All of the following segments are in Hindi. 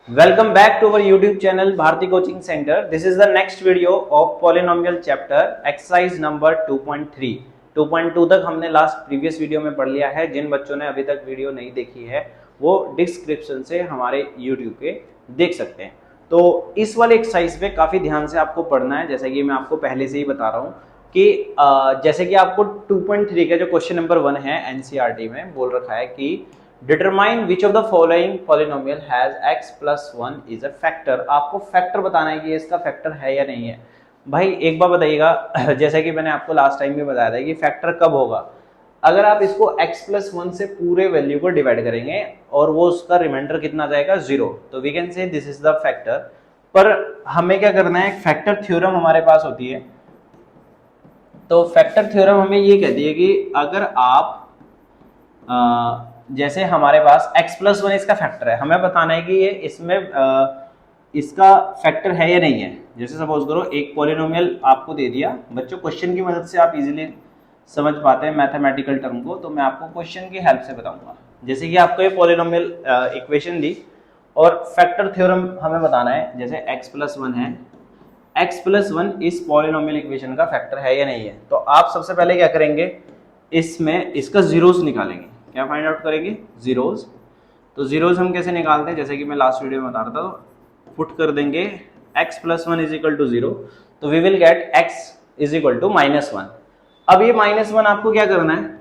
Welcome back to our YouTube channel Bharti Coaching Center. This is the next video of polynomial chapter exercise number 2.3. 2.2 तक हमने लास्ट प्रीवियस वीडियो में पढ़ लिया है। जिन बच्चों ने अभी तक वीडियो नहीं देखी है वो डिस्क्रिप्शन से हमारे YouTube पे देख सकते हैं। तो इस वाले एक्सरसाइज पे काफी ध्यान से आपको पढ़ना है, जैसे कि मैं आपको पहले से ही बता रहा हूँ कि जैसे कि आपको 2.3 का जो क्वेश्चन नंबर 1 है एनसीईआरटी में बोल रखा है कि determine which of the following polynomial has x plus 1 is a factor. आपको फैक्टर बताना है कि इसका फैक्टर है या नहीं है। भाई एक बार बताइएगा, जैसा कि मैंने आपको लास्ट टाइम भी बताया था कि फैक्टर कब होगा, अगर आप इसको x प्लस 1 से पूरे वैल्यू को डिवाइड करेंगे और वो उसका रिमाइंडर कितना जाएगा 0, तो we can say this is the factor. पर हमें क्या करना है, फैक्टर थ्योरम हमारे पास होती है। तो फैक्टर थ्योरम हमें ये कहती है कि अगर आप जैसे हमारे पास x प्लस 1 इसका फैक्टर है, हमें बताना है कि ये इसमें इसका फैक्टर है या नहीं है। जैसे सपोज करो एक पॉलिनोमियल आपको दे दिया, बच्चों क्वेश्चन की मदद से आप इजीली समझ पाते हैं मैथमेटिकल टर्म को, तो मैं आपको क्वेश्चन की हेल्प से बताऊंगा। जैसे कि आपको ये पॉलिनोमियल इक्वेशन दी और फैक्टर थ्योरम हमें बताना है, जैसे x प्लस 1 है, x प्लस 1 इस पॉलिनोमियल इक्वेशन का फैक्टर है या नहीं है। तो आप सबसे पहले क्या करेंगे, इसमें इसका जीरोस निकालेंगे। क्या फाइंड आउट करेंगे, जीरोस। तो जीरोस हम कैसे निकालते हैं, जैसे कि मैं लास्ट वीडियो में बता रहा था, तो पुट कर देंगे x plus 1 is equal to 0, तो we will get x is equal to -1। अब ये -1 आपको क्या करना है,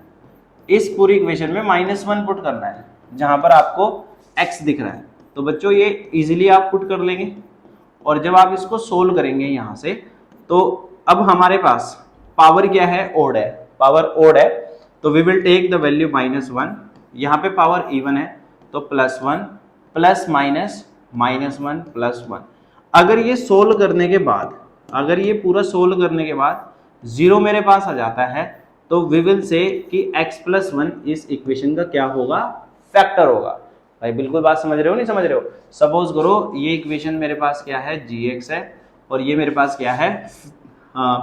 इस पूरी इक्वेशन में -1 पुट करना है जहां पर आपको x दिख रहा है। तो बच्चों ये इजीली आप पुट कर लेंगे और जब आप इसको सोल्व करेंगे यहां से, तो अब हमारे पास पावर क्या है, ओड है, पावर ओड है। तो we will take the value -1, यहाँ पे पावर इवन है तो +1 प्लस माइनस -1 प्लस 1। अगर ये सोल्व करने के बाद, अगर ये पूरा सोल्व करने के बाद 0 मेरे पास आ जाता है, तो वी विल से कि x प्लस 1 इस इक्वेशन का क्या होगा, फैक्टर होगा। भाई बिल्कुल बात समझ रहे हो, नहीं समझ रहे हो। सपोज करो ये इक्वेशन मेरे पास क्या है, gx है, और ये मेरे पास क्या है,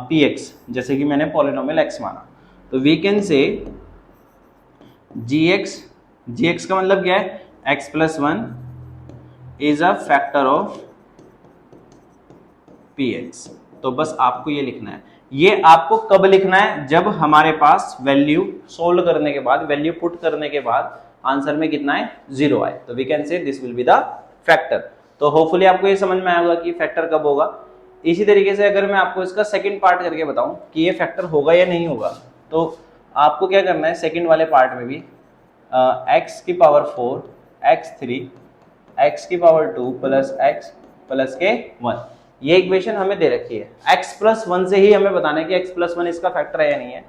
px, जैसे कि मैंने पॉलिनोमियल x माना। तो वी कैन से gx का मतलब क्या है, x plus 1 is a factor of px। तो बस आपको ये लिखना है। ये आपको कब लिखना है, जब हमारे पास वैल्यू सोल्व करने के बाद, वैल्यू पुट करने के बाद आंसर में कितना है, 0 आए, तो we can say this will be the factor. तो होपफुली आपको ये समझ में आएगा कि फैक्टर कब होगा। इसी तरीके से अगर मैं आपको इसका सेकंड पार्ट करके बताऊं कि ये फैक्टर होगा या नहीं होगा, तो आपको क्या करना है, सेकंड वाले पार्ट में भी x की पावर 4, x3, x की पावर 2 प्लस x प्लस के 1, ये इक्वेशन हमें दे रखी है। x प्लस 1 से ही हमें बताना है कि x प्लस 1 इसका फैक्टर है या नहीं है।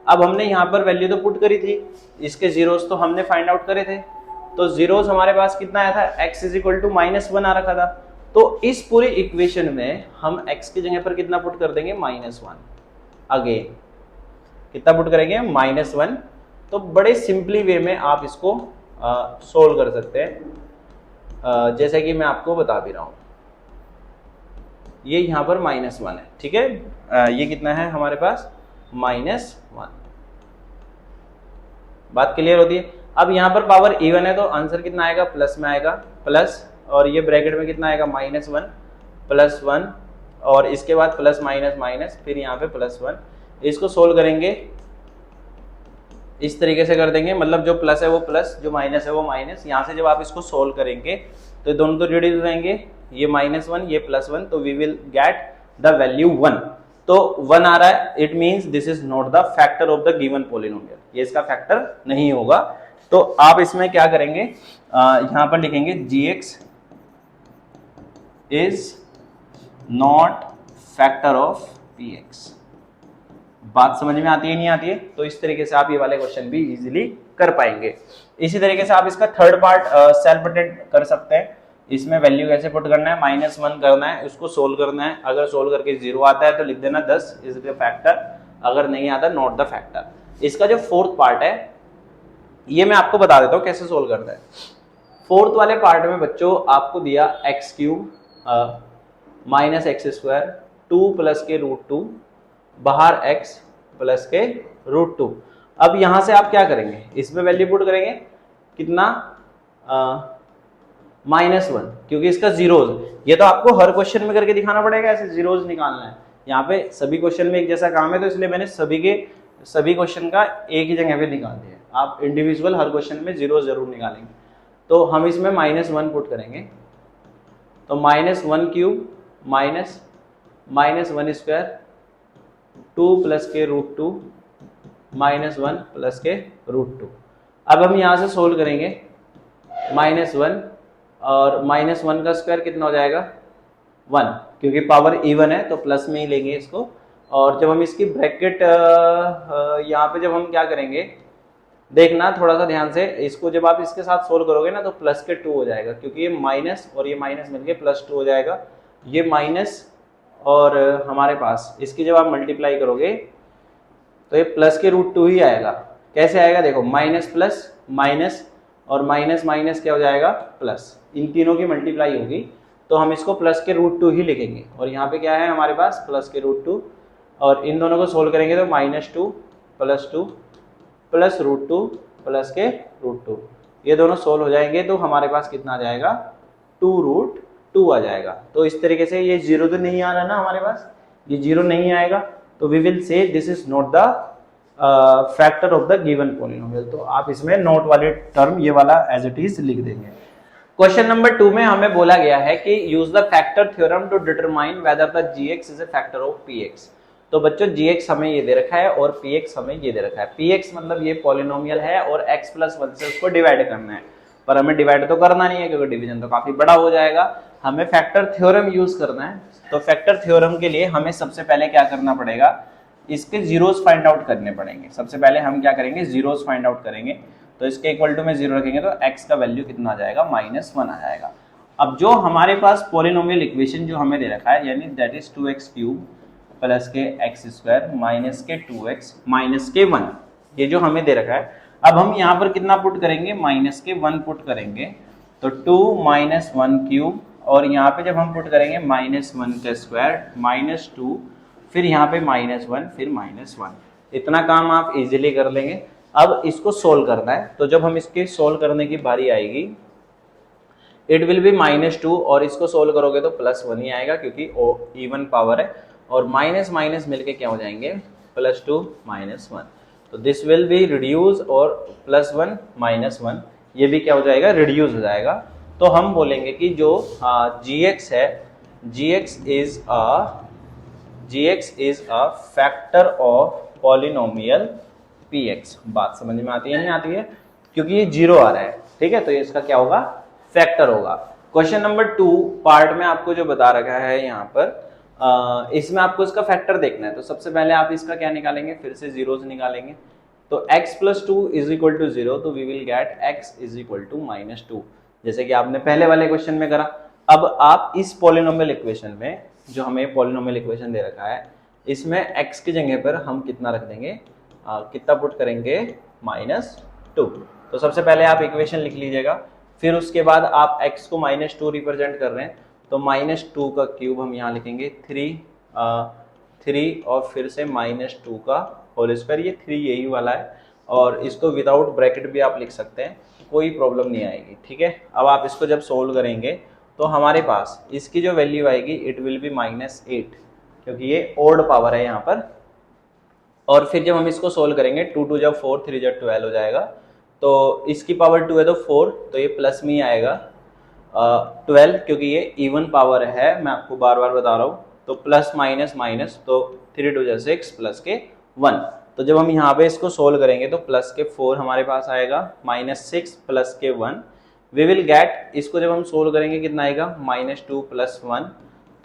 अब हमने यहाँ पर वैल्यू तो पुट करी थी, इसके जीरोस तो हमने फाइंड आउट करे थे, तो जीरोस हमारे पास कितना आया था, x इज इक्वल टू -1 आ रखा था। तो इस पूरी इक्वेशन में हम x की जगह पर कितना पुट कर देंगे, -1। अगेन कितना पुट करेंगे, -1। तो बड़े सिंपली वे में आप इसको सोल्व कर सकते हैं, जैसे कि मैं आपको बता भी रहा हूं। ये यहाँ पर -1 है, ठीक है, ये कितना है हमारे पास, -1। बात क्लियर होती है। अब यहाँ पर पावर इवन है तो आंसर कितना आएगा, प्लस में आएगा, प्लस, और ये ब्रैकेट में कितना आएगा, -1 प्लस 1, और इसके बाद प्लस माइनस माइनस, फिर यहाँ पे +1। इसको सोल्व करेंगे इस तरीके से कर देंगे, मतलब जो प्लस है वो प्लस, जो माइनस है वो माइनस। यहाँ से जब आप इसको सोल्व करेंगे तो दोनों तो रिड्यूस हो जाएंगे, ये -1 ये +1, तो we will get the value 1। तो 1 आ रहा है, it means this is not the factor of the given polynomial, ये इसका फैक्टर नहीं होगा। तो आप इसमें क्या करेंगे, यहाँ पर लिखेंगे gx is not factor of px। बात समझ में आती है, नहीं आती है। तो इस तरीके से आप ये वाले क्वेश्चन भी इजीली कर पाएंगे। इसी तरीके से आप इसका थर्ड पार्ट सेल्फ अटेंड कर सकते हैं। इसमें वैल्यू कैसे पुट करना है, -1 करना है, उसको सोल्व करना है। अगर सोल्व करके 0 आता है तो लिख देना 10 इज द फैक्टर, अगर नहीं आता नॉट द फैक्टर। इसका जो फोर्थ पार्ट है ये मैं आपको बता देता हूँ कैसे सोल्व करना है। फोर्थ वाले पार्ट में बच्चों आपको दिया x³ -x² 2 प्लस के √2, बाहर x प्लस के √2। अब यहां से आप क्या करेंगे, इसमें वैल्यू पुट करेंगे, कितना -1, क्योंकि इसका जीरोज, ये तो आपको हर क्वेश्चन में करके दिखाना पड़ेगा, ऐसे जीरोज निकालना है। यहाँ पे सभी क्वेश्चन में एक जैसा काम है, तो इसलिए मैंने सभी क्वेश्चन का एक ही जगह पे निकाल दिया। आप इंडिविजुअल हर क्वेश्चन में जीरो जरूर निकालेंगे। तो हम इसमें -1 पुट करेंगे, तो -1³ -1² 2 प्लस के √2 -1 प्लस के √2। अब हम यहाँ से सोल्व करेंगे, -1 और -1 का स्क्वायर कितना हो जाएगा 1, क्योंकि पावर इवन है तो प्लस में ही लेंगे इसको। और जब हम इसकी ब्रैकेट यहाँ पे जब हम क्या करेंगे, देखना थोड़ा सा ध्यान से इसको, जब आप इसके साथ सोल्व करोगे ना तो प्लस के 2 हो जाएगा, क्योंकि ये माइनस और ये माइनस मिलके +2 हो जाएगा। ये माइनस और हमारे पास इसकी जब आप मल्टीप्लाई करोगे तो ये प्लस के √2 ही आएगा। कैसे आएगा देखो, माइनस प्लस माइनस और माइनस माइनस क्या हो जाएगा प्लस, इन तीनों की मल्टीप्लाई होगी तो हम इसको प्लस के √2 ही लिखेंगे। और यहाँ पे क्या है हमारे पास प्लस के √2, और इन दोनों को सोल्व करेंगे तो -2 + 2 प्लस √2 प्लस के √2, ये दोनों सोल्व हो जाएंगे तो हमारे पास कितना आ जाएगा 2√2 आ जाएगा। तो इस तरीके से ये जीरो तो नहीं आ रहा ना हमारे पास, ये जीरो नहीं आएगा, तो we will say this is not the factor of the given polynomial. तो आप इसमें नोट वाले टर्म ये वाला एज इट इज लिख देंगे। क्वेश्चन नंबर 2 में हमें बोला गया है कि use the factor theorem to determine whether the gx is a factor of px। तो बच्चों gx हमें ये दे रखा है और px हमें ये दे रखा है। px मतलब ये पॉलिनोमियल है और x+1 से उसको डिवाइड करना है, पर हमें डिवाइड तो करना नहीं है क्योंकि डिवीजन तो काफी बड़ा हो जाएगा, हमें फैक्टर थ्योरम यूज करना है। तो फैक्टर थ्योरम के लिए हमें सबसे पहले क्या करना पड़ेगा, इसके जीरोस फाइंड आउट करने पड़ेंगे। सबसे पहले हम क्या करेंगे, जीरोस फाइंड आउट करेंगे। तो इसके इक्वल टू में 0 रखेंगे तो x का वैल्यू कितना आ जाएगा -1 आ जाएगा। अब जो हमारे पास पॉलिनोमियल इक्वेशन जो हमें दे रखा है, यानी दैट इज 2x³ प्लस के x² minus k 2x minus k 1, ये जो हमें दे रखा है, अब हम यहाँ पर कितना पुट करेंगे, -1 पुट करेंगे। तो 2 - 1³ और यहाँ पे जब हम पुट करेंगे -1 का स्क्वायर -2, फिर यहाँ पे -1 फिर -1, इतना काम आप इजीली कर लेंगे। अब इसको सोल्व करना है, तो जब हम इसके सोल्व करने की बारी आएगी इट विल बी -2 और इसको सोल्व करोगे तो +1 ही आएगा क्योंकि इवन पावर है, और माइनस माइनस मिलके क्या हो जाएंगे +2 -1। तो दिस विल बी रिड्यूस और +1 -1 ये भी क्या हो जाएगा रिड्यूस हो जाएगा। तो हम बोलेंगे कि जो gx है, gx is a factor of polynomial px। बात समझ में आती है नहीं आती है, क्योंकि ये 0 आ रहा है, ठीक है, तो इसका क्या होगा फैक्टर होगा। क्वेश्चन नंबर 2 पार्ट में आपको जो बता रखा है यहाँ पर, इसमें आपको इसका फैक्टर देखना है। तो सबसे पहले आप इसका क्या निकालेंगे, फिर से जीरोस निकालेंगे। तो x + 2 = 0, तो वी विल गेट x = -2, जैसे कि आपने पहले वाले क्वेश्चन में करा। अब आप इस पॉलिनोमियल इक्वेशन में, जो हमें पॉलिनोमियल इक्वेशन दे रखा है, इसमें x की जगह पर हम कितना रख देंगे, कितना पुट करेंगे -2। तो सबसे पहले आप इक्वेशन लिख लीजिएगा, फिर उसके बाद आप x को -2 रिप्रेजेंट कर रहे हैं, तो -2 का क्यूब हम यहाँ लिखेंगे 3 और फिर से -2 का होल स्क्वायर, ये 3 यही वाला है, और इसको विदाउट ब्रैकेट भी आप लिख सकते हैं, कोई प्रॉब्लम नहीं आएगी, ठीक है। अब आप इसको जब सोल्व करेंगे तो हमारे पास इसकी जो वैल्यू आएगी इट विल बी -8, क्योंकि ये ओड पावर है यहाँ पर। और फिर जब हम इसको सोल्व करेंगे 2 2 जब 4 3 जब 12 हो जाएगा, तो इसकी पावर 2 है तो 4, तो ये प्लस में ही आएगा 12, क्योंकि ये इवन पावर है, मैं आपको बार बार बता रहा हूँ। तो प्लस माइनस माइनस, तो 3 2 6 प्लस के 1। तो जब हम यहाँ पे इसको सोल्व करेंगे तो प्लस के 4 हमारे पास आएगा, -6 प्लस के 1, वी विल गेट, इसको जब हम सोल्व करेंगे कितना आएगा -2 + 1,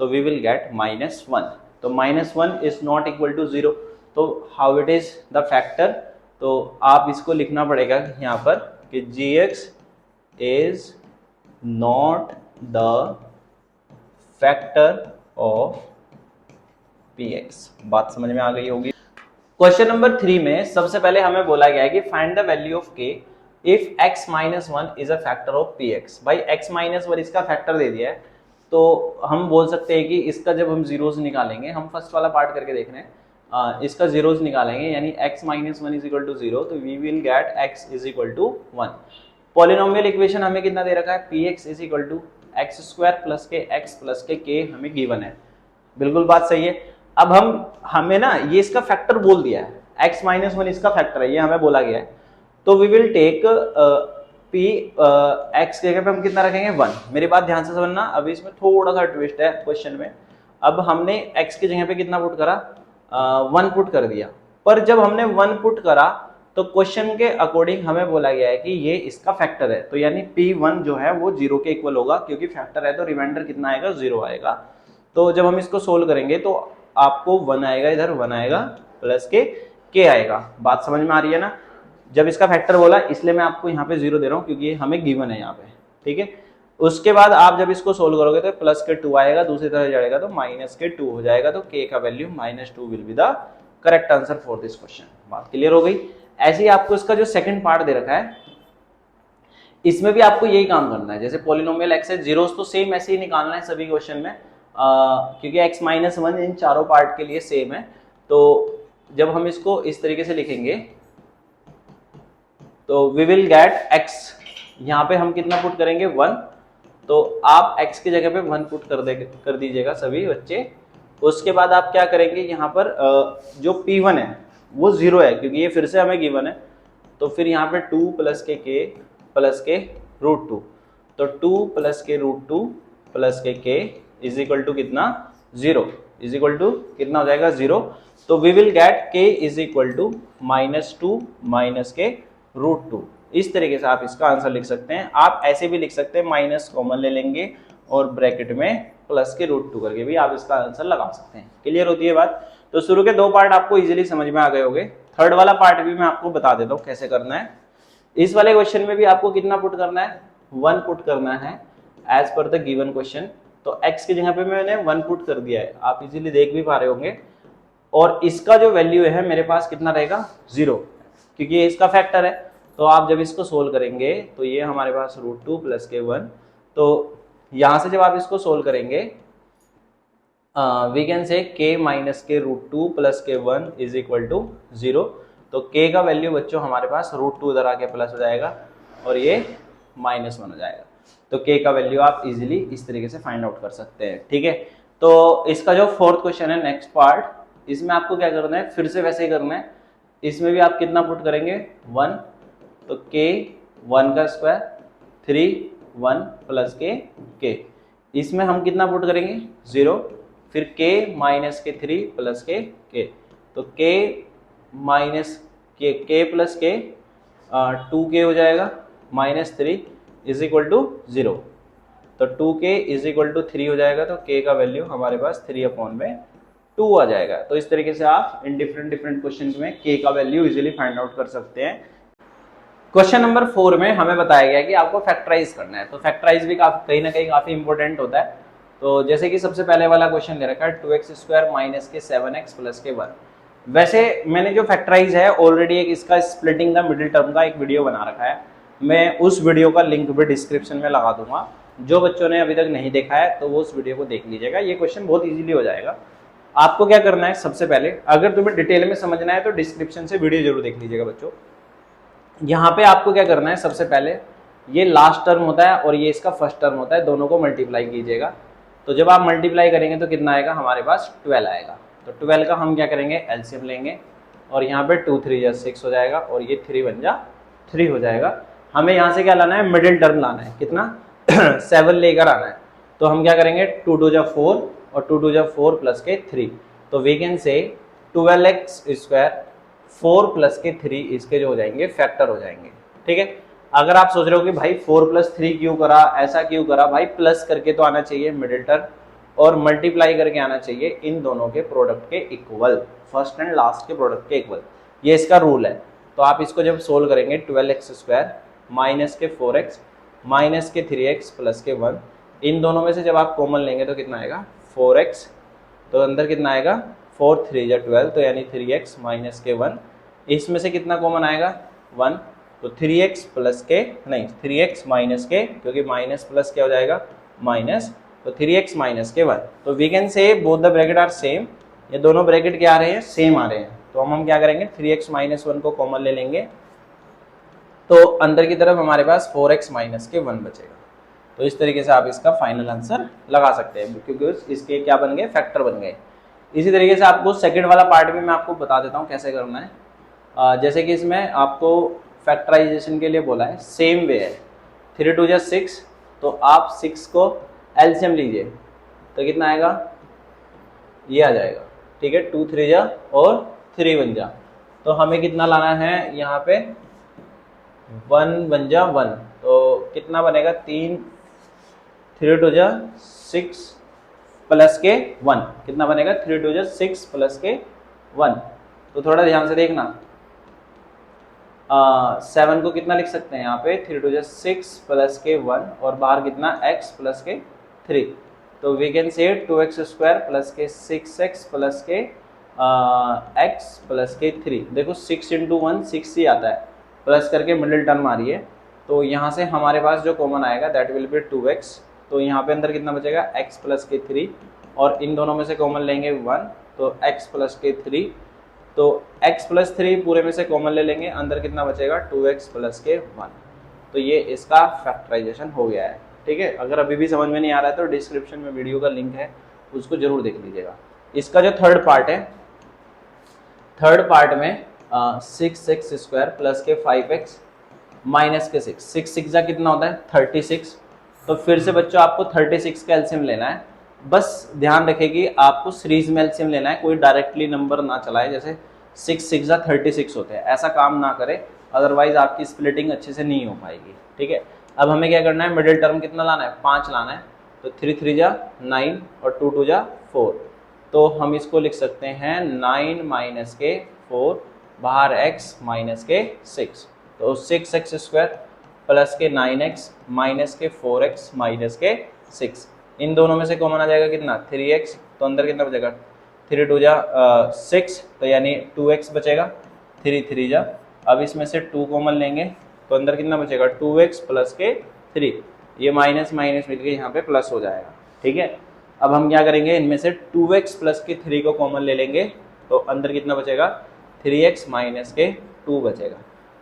तो वी विल गेट -1। तो -1 इज नॉट इक्वल टू 0, तो how it is the factor, तो आप इसको लिखना पड़ेगा यहाँ पर कि gx is not the factor of px। बात समझ में आ गई होगी। क्वेश्चन नंबर 3 में सबसे पहले हमें बोला गया है कि find the value of k if x - 1 is a factor of px। भाई x - 1 इसका फैक्टर दे दिया है, तो हम बोल सकते हैं कि इसका जब हम जीरोस निकालेंगे, हम फर्स्ट वाला पार्ट करके देख रहे हैं, इसका जीरोस निकालेंगे, यानी x - 1 = 0, तो we will get x = 1। Polynomial equation हमें कितना दे रखा है, px is equal to x square plus k x plus k के हमें गिवन है। बिल्कुल बात सही है। अब हमें ना ये इसका फैक्टर बोल दिया है, x माइनस वन इसका फैक्टर है, ये हमें बोला गया है। तो we will take p x की जगह पे हम कितना रखेंगे 1। मेरी बात ध्यान से समझना, अभी इसमें थोड़ा सा ट्विस्ट है क्वेश्चन में। अब हमने x की जगह पे कितना पुट करा, 1 पुट कर दिया। पर जब हमने 1 पुट करा तो क्वेश्चन के अकॉर्डिंग हमें बोला गया है कि ये इसका फैक्टर है, तो यानी p1 जो है वो 0 के इक्वल होगा, क्योंकि फैक्टर है तो रिमाइंडर कितना आएगा, 0 आएगा। तो जब हम इसको सोल्व करेंगे तो आपको 1 आएगा, इधर 1 आएगा प्लस के आएगा। बात समझ में आ रही है ना। जब इसका फैक्टर बोला इसलिए मैं आपको यहाँ पे 0 दे रहा हूँ, क्योंकि हमें गिवन है यहाँ पे, ठीक है। उसके बाद आप जब इसको सोल्व करोगे तो प्लस के 2 आएगा, दूसरी तरफ जाएगा तो माइनस के 2 हो जाएगा, तो k का value -2 will be the correct answer for this question. बात क्लियर हो गई। ऐसे ही आपको इसका जो सेकंड पार्ट दे रखा है, इसमें भी आपको यही काम करना है। जैसे पॉलिनोमियल x है, जीरोस तो सेम ऐसे ही निकालना है सभी क्वेश्चन में, क्योंकि x माइनस वन इन चारों पार्ट के लिए सेम है। तो जब हम इसको इस तरीके से लिखेंगे तो वी विल गेट x, यहाँ पे हम कितना पुट करेंगे 1, तो आप x की जगह पे 1 पुट कर दीजिएगा सभी बच्चे। उसके बाद आप क्या करेंगे, यहाँ पर जो p1 है वो 0 है, क्योंकि ये फिर से हमें गिवन है। तो फिर यहाँ पे 2 प्लस के प्लस के रूट 2, तो 2 प्लस के रूट 2 प्लस के इज इक्वल टू कितना 0, इज इक्वल टू कितना हो जाएगा 0। तो we will get k is equal to -2 minus k root 2। इस तरीके से आप इसका आंसर लिख सकते हैं। आप ऐसे भी लिख सकते हैं, माइनस कॉमन ले लेंगे और ब्रैकेट में प्लस के रूट 2 करके भी आप इसका आंसर लगा सकते हैं। क्लियर होती है बात। तो शुरू के 2 पार्ट आपको इजीली समझ में आ गए होंगे। थर्ड वाला पार्ट भी मैं आपको बता देता हूँ कैसे करना है। इस वाले क्वेश्चन में भी आपको कितना पुट करना है, 1 पुट करना है as per the given question. तो x की जगह पे मैंने 1 पुट कर दिया है, आप इजीली देख भी पा रहे होंगे। और इसका जो वैल्यू है मेरे पास कितना रहेगा 0, क्योंकि ये इसका फैक्टर है। तो आप जब इसको सोल्व करेंगे तो ये हमारे पास √2 प्लस के 1, तो यहां से जब आप इसको सोल्व करेंगे we can say k minus k √2 plus के 1 इज इक्वल टू 0। तो k का वैल्यू बच्चों हमारे पास √2 इधर आके प्लस हो जाएगा और ये -1 हो जाएगा। तो k का वैल्यू आप इजीली इस तरीके से फाइंड आउट कर सकते हैं, ठीक है। तो इसका जो फोर्थ क्वेश्चन है, नेक्स्ट पार्ट, इसमें आपको क्या करना है, फिर से वैसे ही करना है। इसमें भी आप कितना पुट करेंगे 1, तो k 1 का स्क्वायर 3 1 प्लस के। इसमें हम कितना पुट करेंगे 0, फिर k माइनस के 3 प्लस के। तो k माइनस के प्लस के 2k हो जाएगा -3 इज इक्वल टू 0। तो 2k इज इक्वल टू 3 हो जाएगा, तो k का वैल्यू हमारे पास 3/2 आ जाएगा। तो इस तरीके से आप इन डिफरेंट क्वेश्चन में k का वैल्यू इजीली फाइंड आउट कर सकते हैं। क्वेश्चन नंबर 4 में हमें बताया गया कि आपको फैक्टराइज करना है। तो फैक्टराइज भी कहीं ना कहीं काफी इंपॉर्टेंट होता है। तो जैसे कि सबसे पहले वाला क्वेश्चन ले रखा है 2x² माइनस के 7x प्लस के 1। वैसे मैंने जो फैक्टराइज है ऑलरेडी एक इसका स्प्लिटिंग द मिडिल टर्म का एक वीडियो बना रखा है, मैं उस वीडियो का लिंक भी डिस्क्रिप्शन में लगा दूंगा। जो बच्चों ने अभी तक नहीं देखा है तो वो उस वीडियो को देख लीजिएगा, ये क्वेश्चन बहुत ईजिली हो जाएगा। आपको क्या करना है, सबसे पहले अगर तुम्हें डिटेल में समझना है तो डिस्क्रिप्शन से वीडियो जरूर देख लीजिएगा बच्चों। यहाँ पे आपको क्या करना है, सबसे पहले ये लास्ट टर्म होता है और ये इसका फर्स्ट टर्म होता है, दोनों को मल्टीप्लाई कीजिएगा। तो जब आप मल्टीप्लाई करेंगे तो कितना आएगा, हमारे पास 12 आएगा। तो 12 का हम क्या करेंगे, एलसीएम लेंगे और यहाँ पे 2 3 जा 6 हो जाएगा और ये 3 1 जा 3 हो जाएगा। हमें यहाँ से क्या लाना है, मिडिल टर्म लाना है, कितना 7 लेकर आना है। तो हम क्या करेंगे 2 2 जा 4 और 2 2 जा 4 प्लस के 3। तो वी कैन से 12x² 4 प्लस के 3 इसके जो हो जाएंगे फैक्टर हो जाएंगे, ठीक है। अगर आप सोच रहे हो कि भाई 4 + 3 क्यों करा, ऐसा क्यों करा, भाई प्लस करके तो आना चाहिए मिडिल टर्म और मल्टीप्लाई करके आना चाहिए इन दोनों के प्रोडक्ट के इक्वल, फर्स्ट एंड लास्ट के प्रोडक्ट के इक्वल, ये इसका रूल है। तो आप इसको जब सोल्व करेंगे 12x² माइनस के 4x माइनस के 3x प्लस के 1, इन दोनों में से जब आप कॉमन लेंगे तो कितना आएगा 4x, तो अंदर कितना आएगा 4 3 जा 12, तो यानी 3x माइनस के 1, इसमें से कितना कॉमन आएगा 1, तो 3x प्लस के नहीं 3x माइनस के, क्योंकि माइनस प्लस क्या हो जाएगा माइनस, तो 3x माइनस के 1। तो we can say both the bracket are same, ये दोनों ब्रैकेट क्या आ रहे हैं, सेम आ रहे हैं। तो हम क्या करेंगे 3x माइनस 1 को कॉमन ले लेंगे तो अंदर की तरफ हमारे पास 4x माइनस के 1 बचेगा। तो इस तरीके से आप इसका फाइनल आंसर लगा सकते हैं, क्योंकि इसके क्या बन गए, फैक्टर बन गए। इसी तरीके से आपको सेकंड वाला पार्ट भी मैं आपको बता देता हूँ कैसे करना है। जैसे कि इसमें आपको फैक्टराइजेशन के लिए बोला है, सेम वे है, 3 2 जा 6, तो आप 6 को एलसीएम लीजिए तो कितना आएगा, ये आ जाएगा, ठीक है, 2 3 जा और 3 1 जा। तो हमें कितना लाना है यहाँ पे, 1 1 जा 1, तो कितना बनेगा, 3 3 2 जा 6 प्लस के 1, कितना बनेगा, 3 2 जा 6 प्लस के 1। तो थोड़ा ध्यान से देखना, 7 को कितना लिख सकते हैं यहाँ पे, 3 2 जा 6 प्लस के 1 और बाहर कितना, x प्लस के 3। तो वी कैन से 2x स्क्वायर प्लस के 6x प्लस के x प्लस के 3। देखो 6 इंटू 1 6 ही आता है, प्लस करके मिडिल टर्म आ रही है, तो यहाँ से हमारे पास जो कॉमन आएगा दैट विल बी 2x। तो यहाँ पे अंदर कितना बचेगा, x प्लस के 3, और इन दोनों में से कॉमन लेंगे 1, तो x प्लस के 3, तो x प्लस 3 पूरे में से कॉमन ले लेंगे, अंदर कितना बचेगा, 2x प्लस के 1। तो ये इसका फैक्टराइजेशन हो गया है, ठीक है। अगर अभी भी समझ में नहीं आ रहा है तो डिस्क्रिप्शन में वीडियो का लिंक है, उसको जरूर देख लीजिएगा। इसका जो थर्ड पार्ट है, थर्ड पार्ट में 6x स्क्वायर प्लस के 5x माइनस के 6, 6 6 कितना होता है, 36। तो फिर से बच्चों आपको 36 का एलसीएम लेना है। बस ध्यान रखें कि आपको सीरीज में एलसीएम लेना है, कोई डायरेक्टली नंबर ना चलाए, जैसे 6 6 36 होते हैं, ऐसा काम ना करें, अदरवाइज आपकी स्प्लिटिंग अच्छे से नहीं हो पाएगी, ठीक है। अब हमें क्या करना है, मिडिल टर्म कितना लाना है, 5 लाना है, तो 3 3 जा 9 और 2 2 जा 4। तो हम इसको लिख सकते हैं 9 माइनस के 4, बाहर x माइनस के 6, तो 6x स्क्वायर प्लस के 9x माइनस के 4x माइनस के 6। इन दोनों में से कॉमन आ जाएगा कितना, 3x, तो अंदर कितना बचेगा, 3 2 जा 6, तो यानी 2x बचेगा, 3 3 जा। अब इसमें से 2 कॉमन लेंगे तो अंदर कितना बचेगा, 2x प्लस के 3, ये माइनस माइनस मिलके यहाँ पे प्लस हो जाएगा, ठीक है। अब हम क्या करेंगे, इनमें से 2x प्लस के 3 को कॉमन ले लेंगे, तो अंदर कितना बचेगा, 3x माइनस के 2 बचेगा।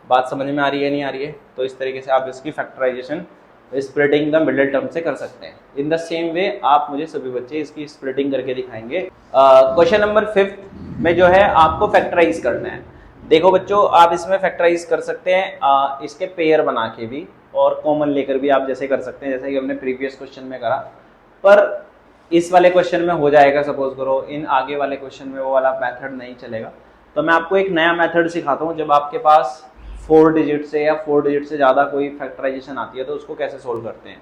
बात समझ में आ रही है, नहीं आ रही है? तो इस तरीके से आप इसकी factorization splitting the middle term से कर सकते हैं। इन द सेम वे आप मुझे सभी बच्चे इसकी स्प्लिटिंग करके दिखाएंगे। क्वेश्चन नंबर 5 में जो है आपको फैक्टराइज करना है। देखो बच्चों, आप इसमें फैक्टराइज कर सकते हैं इसके पेयर बना के भी, और कॉमन लेकर भी आप जैसे कर सकते हैं, जैसे कि हमने प्रीवियस क्वेश्चन में करा। पर इस वाले क्वेश्चन में हो जाएगा, सपोज करो इन आगे वाले क्वेश्चन में वो वाला मेथड नहीं चलेगा, तो मैं आपको एक नया मेथड सिखाता हूँ। जब आपके पास 4 डिजिट से या 4 डिजिट से ज़्यादा कोई फैक्टराइजेशन आती है तो उसको कैसे सोल्व करते हैं।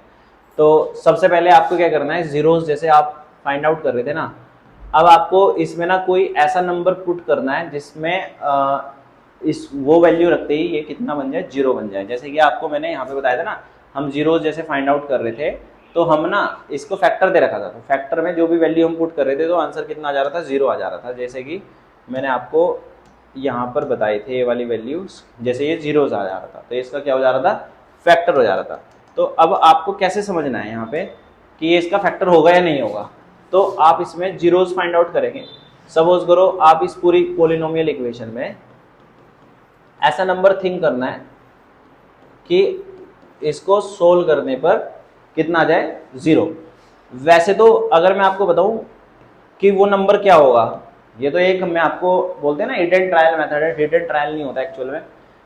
तो सबसे पहले आपको क्या करना है, जीरोस जैसे आप फाइंड आउट कर रहे थे ना, अब आपको इसमें ना कोई ऐसा नंबर पुट करना है जिसमें इस वो वैल्यू रखते ही ये कितना बन जाए, 0 बन जाए। जैसे कि आपको मैंने यहाँ पे बताया था ना, हम जीरोस जैसे फाइंड आउट कर रहे थे, तो हम ना इसको फैक्टर दे रखा था, तो फैक्टर में जो भी वैल्यू हम पुट कर रहे थे तो आंसर कितना आ जा रहा था, 0 आ जा रहा था। जैसे कि मैंने आपको यहाँ पर बताए थे ये वाली वैल्यूज, जैसे ये जीरोस आ जा रहा था, तो इसका क्या हो जा रहा था, फैक्टर हो जा रहा था। तो अब आपको कैसे समझना है यहाँ पे कि ये इसका फैक्टर होगा या नहीं होगा, तो आप इसमें जीरोस फाइंड आउट करेंगे। सपोज करो आप इस पूरी पॉलिनोमियल इक्वेशन में ऐसा नंबर थिंक करना है कि इसको सोल्व करने पर कितना आ जाए, 0। वैसे तो अगर मैं आपको बताऊं कि वो नंबर क्या होगा, ये तो एक मैं आपको बोलते हैं ना हिट एंड ट्रायल मेथड है, हिट एंड ट्रायल नहीं होता एक्चुअल में।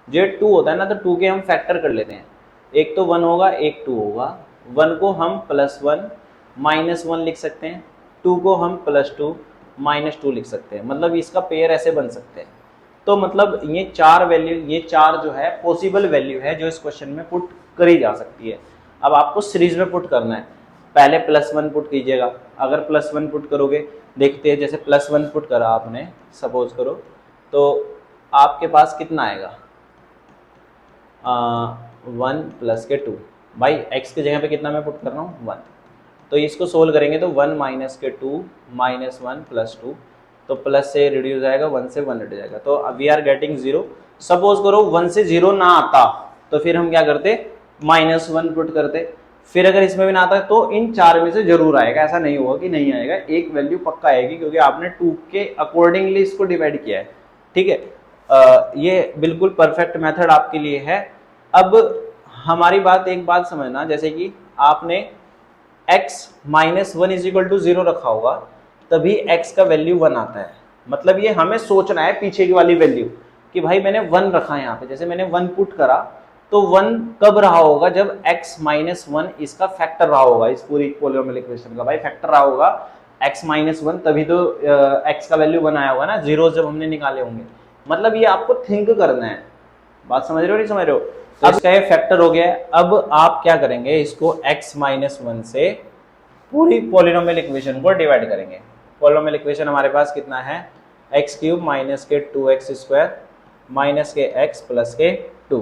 जो 2 होता है ना, तो 2 के हम फैक्टर कर लेते हैं, एक तो 1 होगा एक 2 होगा। 1 को हम +1 -1 लिख सकते हैं, 2 को हम +2 -2 लिख सकते हैं, मतलब इसका पेयर ऐसे बन सकते हैं। तो मतलब ये 4 वैल्यू, ये 4 जो है पॉसिबल वैल्यू है जो इस क्वेश्चन में पुट करी जा सकती है। अब आपको सीरीज में पुट करना है, पहले +1 पुट कीजिएगा। अगर +1 पुट करोगे, देखते हैं, जैसे +1 पुट करा आपने सपोज करो, तो आपके पास कितना आएगा, 1 प्लस के 2। भाई x की जगह पे कितना मैं पुट कर रहा हूँ, 1। तो इसको सोल्व करेंगे तो 1 माइनस के 2 -1 +2, तो प्लस से रिड्यूस आएगा, 1 से 1 हट जाएगा, तो वी आर गेटिंग 0। सपोज करो 1 से 0 ना आता तो फिर हम क्या करते, -1 पुट करते। फिर अगर इसमें भी ना आता तो इन 4 में से जरूर आएगा, ऐसा नहीं होगा कि नहीं आएगा, एक वैल्यू पक्का आएगी, क्योंकि आपने 2 के अकॉर्डिंगली इसको डिवाइड किया है, ठीक है। ये बिल्कुल परफेक्ट मेथड आपके लिए है। अब हमारी बात एक बात समझना, जैसे कि आपने x minus one is equal to 0 रखा होगा तभी x का वैल्यू 1 आता है। मतलब ये हमें सोचना है पीछे की वाली वैल्यू कि भाई मैंने 1 रखा है यहाँ पे, जैसे मैंने 1 पुट करा तो 1 कब रहा होगा, जब x माइनस वन इसका फैक्टर रहा होगा, इस पूरी पॉलिनोमियल इक्वेशन का भाई फैक्टर रहा होगा x माइनस वन, तभी तो x का वैल्यू 1 आया होगा ना, जीरो जब हमने निकाले होंगे। मतलब ये आपको थिंक करना है, बात समझ रहे हो नहीं समझ रहे हो। तो इसका ये फैक्टर हो गया। अब आप क्या करेंगे, इसको x माइनस वन से पूरी पॉलिनोमियल इक्वेशन को डिवाइड करेंगे। पॉलिनोमियल इक्वेशन हमारे पास कितना है, x cube minus k 2x square minus के x प्लस के 2।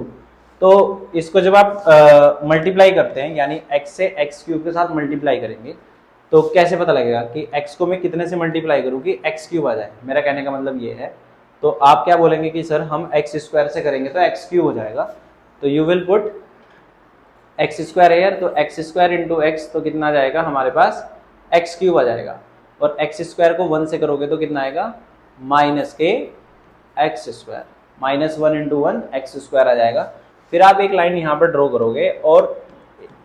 तो इसको जब आप मल्टीप्लाई करते हैं, यानी x से x क्यूब के साथ मल्टीप्लाई करेंगे, तो कैसे पता लगेगा कि x को मैं कितने से मल्टीप्लाई करूँ कि x क्यूब आ जाए। मेरा कहने का मतलब ये है, तो आप क्या बोलेंगे कि सर हम x स्क्वायर से करेंगे तो x क्यूब हो जाएगा, तो you will put x square air, तो एक्स स्क्वायर इंटू एक्स, तो कितना आ जाएगा हमारे पास एक्स क्यूब आ जाएगा। और एक्स स्क्वायर को 1 से करोगे तो कितना आएगा, माइनस के X square, minus 1 into one X square आ जाएगा। फिर आप एक लाइन यहाँ पर ड्रॉ करोगे और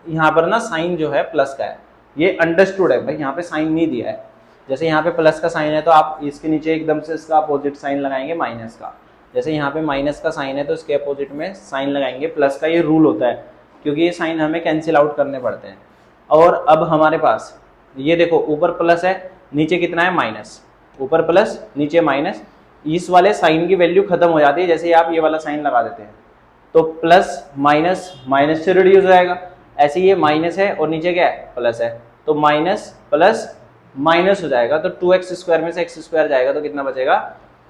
यहाँ पर ना साइन जो है प्लस का है, ये अंडरस्टूड है भाई, यहाँ पे साइन नहीं दिया है। जैसे यहाँ पे प्लस का साइन है तो आप इसके नीचे एकदम से इसका अपोजिट साइन लगाएंगे माइनस का। जैसे यहाँ पे माइनस का साइन है तो इसके अपोजिट में साइन लगाएंगे प्लस का। ये रूल होता है क्योंकि ये साइन हमें कैंसिल आउट करने पड़ते हैं। और अब हमारे पास ये देखो, ऊपर प्लस है नीचे कितना है माइनस, ऊपर प्लस नीचे माइनस, इस वाले साइन की वैल्यू खत्म हो जाती है जैसे ही आप ये वाला साइन लगा देते हैं, तो प्लस माइनस माइनस से रिड्यूस हो जाएगा। ऐसे ये माइनस है और नीचे क्या है प्लस है, तो माइनस प्लस माइनस हो जाएगा, तो 2x स्क्वायर में से x स्क्वायर जाएगा तो कितना बचेगा,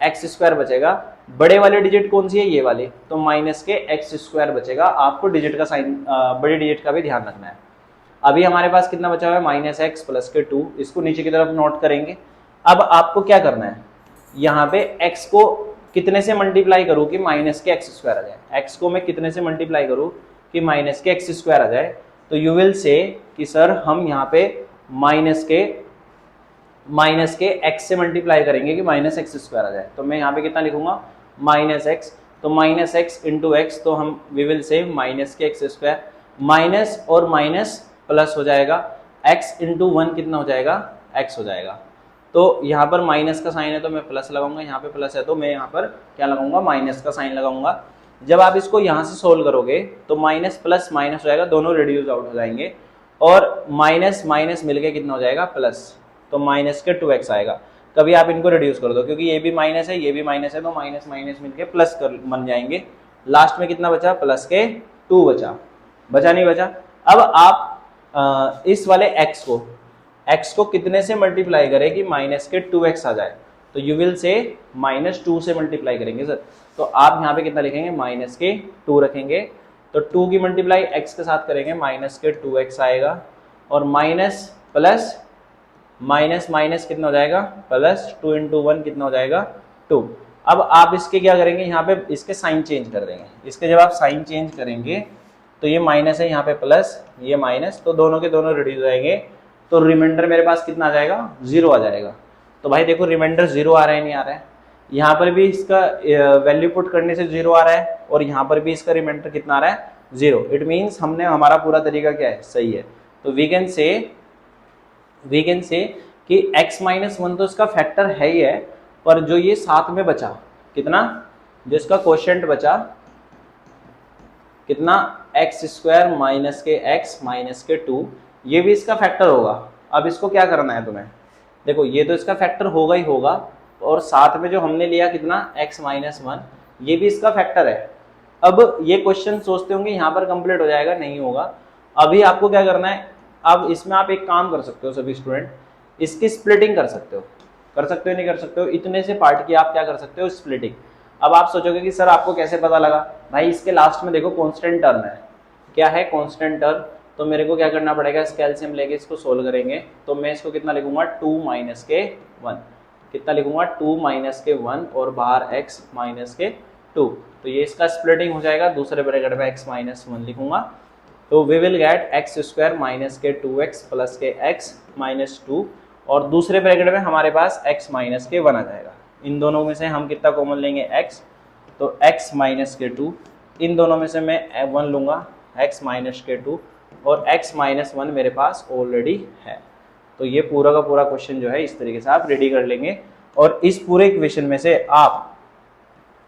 एक्स स्क्वायर बचेगा। बड़े वाले डिजिट कौन सी है, ये वाली, तो माइनस के एक्स स्क्वायर बचेगा। आपको डिजिट का साइन बड़े डिजिट का भी ध्यान रखना है। अभी हमारे पास कितना बचा हुआ है, माइनस एक्स प्लस के 2, इसको नीचे की तरफ नोट करेंगे। अब आपको क्या करना है, यहाँ पे x को कितने से मल्टीप्लाई करूँ कि माइनस के एक्स स्क्वायर आ जाए, x को मैं कितने से मल्टीप्लाई करूँ कि माइनस के एक्स स्क्वायर आ जाए, तो यू विल से कि सर हम यहाँ पे माइनस के x से मल्टीप्लाई करेंगे कि माइनस एक्स स्क्वायर आ जाए। तो मैं यहाँ पे कितना लिखूंगा, माइनस एक्स, तो माइनस एक्स इंटू एक्स, तो हम वी विल से माइनस के एक्स स्क्वायर, माइनस और माइनस प्लस हो जाएगा, x इंटू वन कितना हो जाएगा, x हो जाएगा। तो यहाँ पर माइनस का साइन है तो मैं प्लस लगाऊंगा, यहाँ पे प्लस है तो मैं यहाँ पर क्या लगाऊंगा, माइनस का साइन लगाऊंगा। जब आप इसको यहाँ से सोल्व करोगे तो माइनस प्लस माइनस हो जाएगा, दोनों रिड्यूस आउट हो जाएंगे और माइनस माइनस मिलके कितना हो जाएगा प्लस, तो माइनस के 2x आएगा। कभी आप इनको रिड्यूस कर दो क्योंकि ये भी माइनस है ये भी माइनस है, तो माइनस माइनस मिलके प्लस कर बन जाएंगे। लास्ट में कितना बचा, प्लस के 2 बचा नहीं बचा। अब आप इस वाले x को कितने से मल्टीप्लाई करें कि माइनस के 2x आ जाए, तो यू विल से माइनस 2 से मल्टीप्लाई करेंगे सर, तो आप यहाँ पे कितना लिखेंगे, माइनस के 2 रखेंगे, तो 2 की मल्टीप्लाई x के साथ करेंगे माइनस के 2x आएगा, और माइनस प्लस माइनस माइनस कितना हो जाएगा प्लस, 2 इंटू वन कितना हो जाएगा 2। अब आप इसके क्या करेंगे, यहाँ पे इसके साइन चेंज कर देंगे। इसके जब आप साइन चेंज करेंगे तो ये माइनस है यहाँ पे प्लस, ये माइनस, तो दोनों के दोनों रिड्यूस हो जाएंगे, तो रिमाइंडर मेरे पास कितना आ जाएगा, 0 आ जाएगा। तो भाई देखो रिमाइंडर 0 आ रहा है नहीं आ रहा है, यहाँ पर भी इसका वैल्यू पुट करने से 0 आ रहा है और यहाँ पर भी इसका रिमाइंडर कितना आ रहा है 0। इट मीन्स हमने हमारा पूरा तरीका क्या है, सही है। तो वी कैन से कि x माइनस वन तो इसका फैक्टर है ही है, पर जो ये साथ में बचा कितना, जो इसका क्वोशिएंट बचा कितना, एक्स स्क्वायर माइनस के एक्स माइनस के 2, ये भी इसका फैक्टर होगा। अब इसको क्या करना है तुम्हें, देखो ये तो इसका फैक्टर होगा ही होगा, और साथ में जो हमने लिया कितना, x माइनस वन, ये भी इसका फैक्टर है। अब ये क्वेश्चन सोचते होंगे यहाँ पर कंप्लीट हो जाएगा, नहीं होगा। अभी आपको क्या करना है, अब इसमें आप एक काम कर सकते हो सभी स्टूडेंट, इसकी स्प्लिटिंग कर सकते हो नहीं कर सकते हो, इतने से पार्ट की आप क्या कर सकते हो, स्प्लिटिंग। अब आप सोचोगे कि सर आपको कैसे पता लगा, भाई इसके लास्ट में देखो कांस्टेंट टर्म है, क्या है कांस्टेंट टर्म, तो मेरे को क्या करना पड़ेगा, इसका एलसीएम लेके इसको सोल्व करेंगे। तो मैं इसको कितना लिखूंगा, 2 माइनस के 1, कितना लिखूंगा 2 माइनस के 1 और बाहर x माइनस के 2, तो ये इसका स्प्लिटिंग हो जाएगा, दूसरे ब्रैकेट में x माइनस 1 लिखूंगा, तो we will get x square minus k 2x plus के x माइनस 2, और दूसरे ब्रैकेट में हमारे पास x माइनस के 1 आ जाएगा। इन दोनों में से हम कितना कॉमन लेंगे, x, तो x माइनस के 2, इन दोनों में से मैं 1 लूँगा, x माइनस के 2, और x माइनस 1 मेरे पास ऑलरेडी है। तो ये पूरा का पूरा क्वेश्चन जो है इस तरीके से आप रेडी कर लेंगे, और इस पूरे इक्वेशन में से आप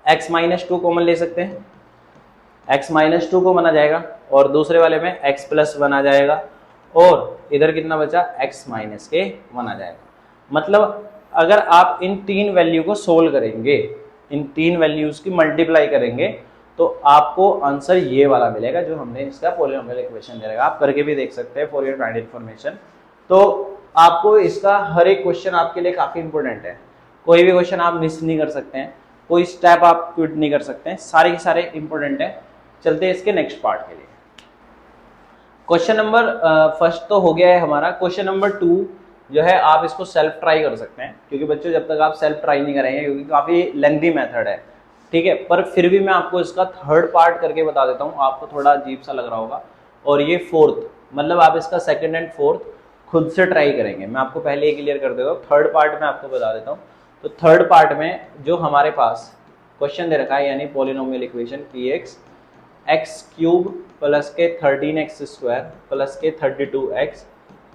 x माइनस 2 कॉमन ले सकते हैं, x माइनस 2 को बना जाएगा, और दूसरे वाले में x प्लस 1 आ जाएगा, और इधर कितना बचा, x माइनस के 1 आ जाएगा। मतलब अगर आप इन तीन वैल्यू को सोल्व करेंगे, इन तीन वैल्यूज की मल्टीप्लाई करेंगे, तो आपको आंसर ये वाला मिलेगा जो हमने इसका पॉलिनोमियल इक्वेशन दे रखा। आप करके भी देख सकते हैं फॉर योर काइंड इन्फॉर्मेशन। तो आपको इसका हर एक क्वेश्चन आपके लिए काफी इंपॉर्टेंट है, कोई भी क्वेश्चन आप मिस नहीं कर सकते हैं, कोई स्टेप आप क्विट नहीं कर सकते हैं, सारे के सारे इंपॉर्टेंट है। चलते हैं इसके नेक्स्ट पार्ट के लिए। क्वेश्चन नंबर फर्स्ट तो हो गया है हमारा। क्वेश्चन नंबर 2 जो है आप इसको सेल्फ ट्राई कर सकते हैं, क्योंकि बच्चों जब तक आप सेल्फ ट्राई नहीं करेंगे, क्योंकि काफी लेंथी मेथड है, ठीक है, पर फिर भी मैं आपको इसका थर्ड पार्ट करके बता देता हूँ। आपको थोड़ा अजीब सा लग रहा होगा, और ये फोर्थ, मतलब आप इसका सेकंड एंड फोर्थ खुद से ट्राई करेंगे। मैं आपको पहले ही क्लियर कर देता हूँ, थर्ड पार्ट में आपको बता देता हूँ। तो थर्ड पार्ट में जो हमारे पास क्वेश्चन दे रखा है, यानी polynomial equation px x cube plus के 13x स्क्वायर प्लस के 32x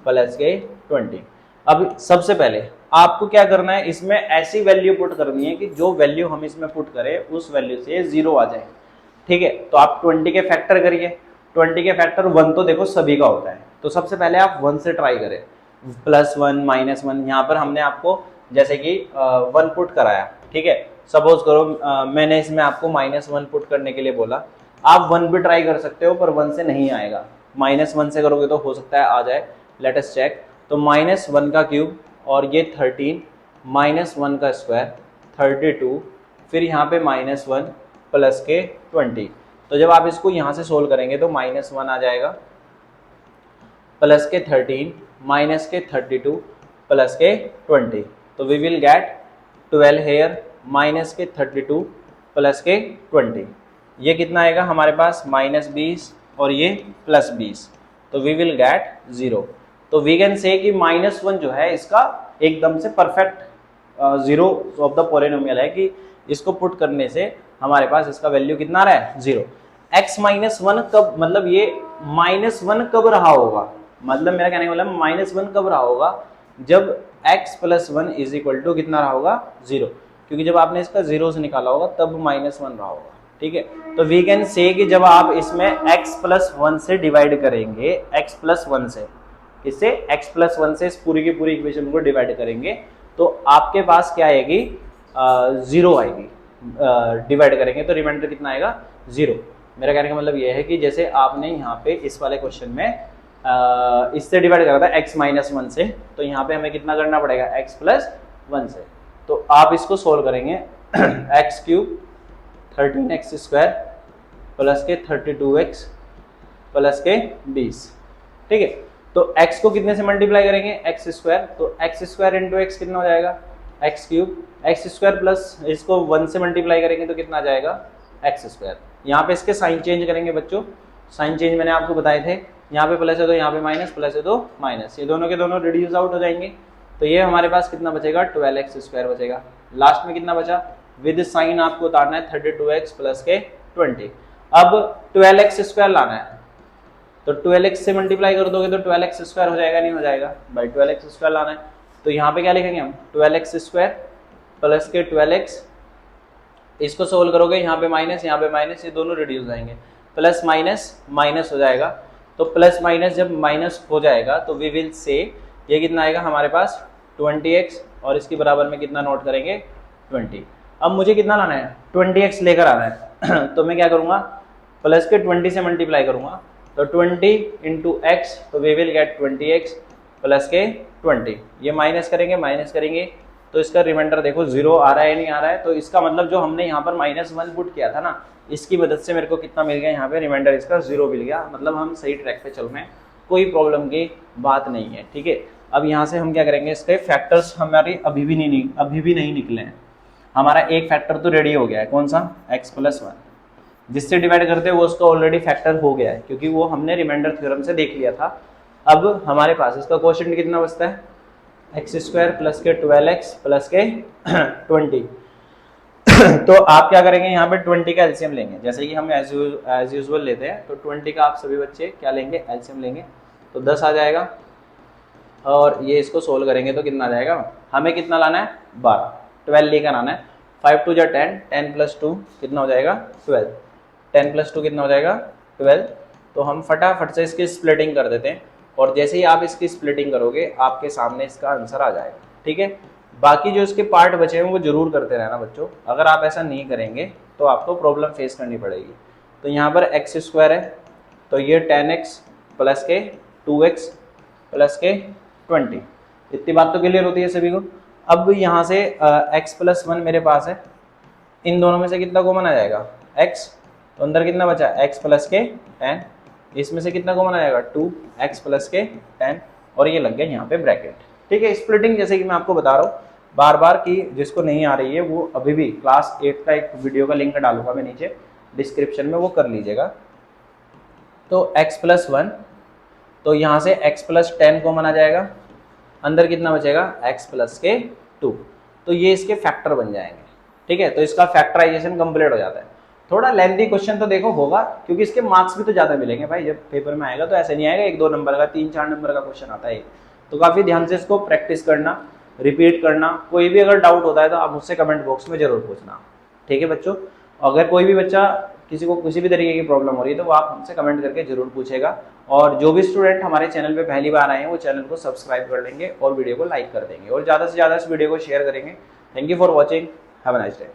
प्लस के 20। अब सबसे पहले आपको क्या करना है, इसमें ऐसी वैल्यू पुट करनी है कि जो वैल्यू हम इसमें पुट करें उस वैल्यू से 0 आ जाए, ठीक है। तो आप 20 के फैक्टर करिए, 20 के फैक्टर 1 तो देखो सभी का होता है, तो सबसे पहले आप 1 से ट्राई करें, +1 -1। यहाँ पर हमने आपको जैसे कि 1 पुट कराया, ठीक है। सपोज करो मैंने इसमें आपको -1 पुट करने के लिए बोला, आप 1 भी ट्राई कर सकते हो, पर 1 से नहीं आएगा, -1 से करोगे तो हो सकता है आ जाए। Let us check. तो -1 का क्यूब, और ये 13, -1 का स्क्वायर 32, फिर यहाँ पे -1 प्लस के 20। तो जब आप इसको यहाँ से सोल्व करेंगे तो -1 आ जाएगा, प्लस के 13, माइनस के 32 प्लस के 20। तो we will get 12 here, minus k 32 plus k 20। ये कितना आएगा हमारे पास, -20, और ये +20। तो वी विल गेट 0। तो वी कैन से कि -1 जो है इसका एकदम से परफेक्ट 0 ऑफ द पॉलिनोमियल है, कि इसको पुट करने से हमारे पास इसका वैल्यू कितना आ रहा है, 0। x -1 कब, मतलब ये -1 कब रहा होगा, मतलब मेरा कहने का मतलब -1 कब रहा होगा, जब x + 1 = कितना रहा होगा, 0। क्योंकि जब आपने इसका 0 से निकाला होगा तब -1 रहा होगा, ठीक है। तो वी कैन से कि जब आप इसमें x + 1 से डिवाइड करेंगे, x + 1 से, इससे x + 1 से इस पूरी की पूरी इक्वेशन को डिवाइड करेंगे, तो आपके पास क्या आएगी, 0 आएगी। डिवाइड करेंगे तो रिमाइंडर कितना आएगा, 0। मेरा कहने का मतलब यह है कि जैसे आपने यहाँ पे इस वाले क्वेश्चन में इससे डिवाइड करा था x -1 से, तो यहाँ पे हमें कितना करना पड़ेगा, x + 1 से। तो आप इसको सोल्व करेंगे, x cube 13x square plus के 32x प्लस के 20, ठीक है। तो x को कितने से मल्टीप्लाई करेंगे, x स्क्वायर, तो x स्क्वायर इंटू x कितना हो जाएगा, x cube, x square plus इसको 1 से मल्टीप्लाई करेंगे तो कितना आ जाएगा, x स्क्वायर। यहाँ पे इसके साइन चेंज करेंगे बच्चों, साइन चेंज मैंने आपको बताए थे, यहाँ पे प्लस है तो यहाँ पे माइनस, प्लस है तो माइनस, ये दोनों के दोनों रिड्यूस आउट हो जाएंगे। तो ये हमारे पास कितना बचेगा, 12x स्क्वायर बचेगा। लास्ट में कितना बचा, विद साइन आपको उतारना है 32x प्लस के 20। अब 12x स्क्वायर लाना है, तो 12x से मल्टीप्लाई कर दोगे तो 12x स्क्वायर हो जाएगा, नहीं हो जाएगा भाई, 12x स्क्वायर लाना है। तो यहाँ पे क्या लिखेंगे हम, 12x स्क्वायर प्लस के 12x, इसको सोल्व करोगे, यहाँ पे माइनस, यहाँ पे माइनस, ये दोनों रिड्यूस हो जाएंगे, प्लस माइनस माइनस हो जाएगा। तो प्लस माइनस जब माइनस हो जाएगा तो वी विल से ये कितना आएगा हमारे पास, 20x, और इसके बराबर में कितना नोट करेंगे, 20। अब मुझे कितना लाना है, 20x लेकर आना है तो मैं क्या करूँगा, प्लस के 20 से मल्टीप्लाई करूँगा, तो 20 इंटू एक्स, तो we will get 20x plus k 20। ये माइनस करेंगे तो इसका रिमाइंडर देखो 0 आ रहा है नहीं आ रहा है, तो इसका मतलब जो हमने यहाँ पर -1 पुट किया था ना, इसकी मदद से मेरे को कितना मिल गया, यहाँ पे रिमाइंडर इसका 0 मिल गया। मतलब हम सही ट्रैक पे चल रहे हैं, कोई प्रॉब्लम की बात नहीं है, ठीक है। अब यहाँ से हम क्या करेंगे, इसके फैक्टर्स हमारे अभी भी नहीं निकले हैं। हमारा एक फैक्टर तो रेडी हो गया है, कौन सा, x + 1, जिससे डिवाइड करते हैं वो उसका ऑलरेडी फैक्टर हो गया है, क्योंकि वो हमने रिमाइंडर थ्योरम से देख लिया था। अब हमारे पास इसका क्वोशिएंट कितना बचता है, x स्क्वायर प्लस के 12x प्लस के 20 तो आप क्या करेंगे, यहाँ पे 20 का एलसीएम लेंगे, जैसे कि हम एज यूजुअल लेते हैं, तो 20 का आप सभी बच्चे क्या लेंगे, एलसीएम लेंगे, तो 10 आ जाएगा। और ये इसको सोल्व करेंगे तो कितना आ जाएगा, हमें कितना लाना है, 12, 12 लेकर आना है। 5 2 जा 10, 10 + 2 कितना हो जाएगा, 12, 10 + 2 कितना हो जाएगा, 12। तो हम फटाफट से इसकी स्प्लिटिंग कर देते हैं, और जैसे ही आप इसकी स्प्लिटिंग करोगे आपके सामने इसका आंसर आ जाएगा। ठीक है, बाकी जो इसके पार्ट बचे हैं वो जरूर करते रहना बच्चों, अगर आप ऐसा नहीं करेंगे तो आपको प्रॉब्लम फेस करनी पड़ेगी। तो यहाँ पर x² है, तो ये 10x + के 2x + के 20, इतनी बात तो क्लियर होती है सभी को। अब यहाँ से x + 1 मेरे पास है, इन दोनों में से कितना कॉमन आ जाएगा, x, तो अंदर कितना बचा, x + के 10, इसमें से कितना कॉमन आ जाएगा, 2x + के 10, और ये लग गया यहाँ पे ब्रैकेट। ठीक है, स्प्लिटिंग जैसे कि मैं आपको बता रहा हूँ बार बार, कि जिसको नहीं आ रही है वो अभी भी क्लास 8 का एक वीडियो का लिंक डालूंगा मैं नीचे डिस्क्रिप्शन में, वो कर लीजिएगा। तो x + 1, तो यहाँ से x + 10 कॉमन आ जाएगा, अंदर कितना बचेगा, x + के 2, तो ये इसके फैक्टर बन जाएंगे। ठीक है, तो इसका फैक्टराइजेशन कंप्लीट हो जाता है। थोड़ा लेंथी क्वेश्चन तो देखो होगा, क्योंकि इसके मार्क्स भी तो ज़्यादा मिलेंगे भाई, जब पेपर में आएगा तो ऐसे नहीं आएगा 1-2 नंबर का, 3-4 नंबर का क्वेश्चन आता है। तो काफ़ी ध्यान से इसको प्रैक्टिस करना, रिपीट करना। कोई भी अगर डाउट होता है तो आप मुझसे कमेंट बॉक्स में जरूर पूछना। ठीक है बच्चों, अगर कोई भी बच्चा किसी को किसी भी तरीके की प्रॉब्लम हो रही है तो वो आप हमसे कमेंट करके जरूर पूछेगा। और जो भी स्टूडेंट हमारे चैनल पे पहली बार आए हैं वो चैनल को सब्सक्राइब कर लेंगे और वीडियो को लाइक कर देंगे, और ज़्यादा से ज़्यादा इस वीडियो को शेयर करेंगे। Thank you for watching, have a nice day.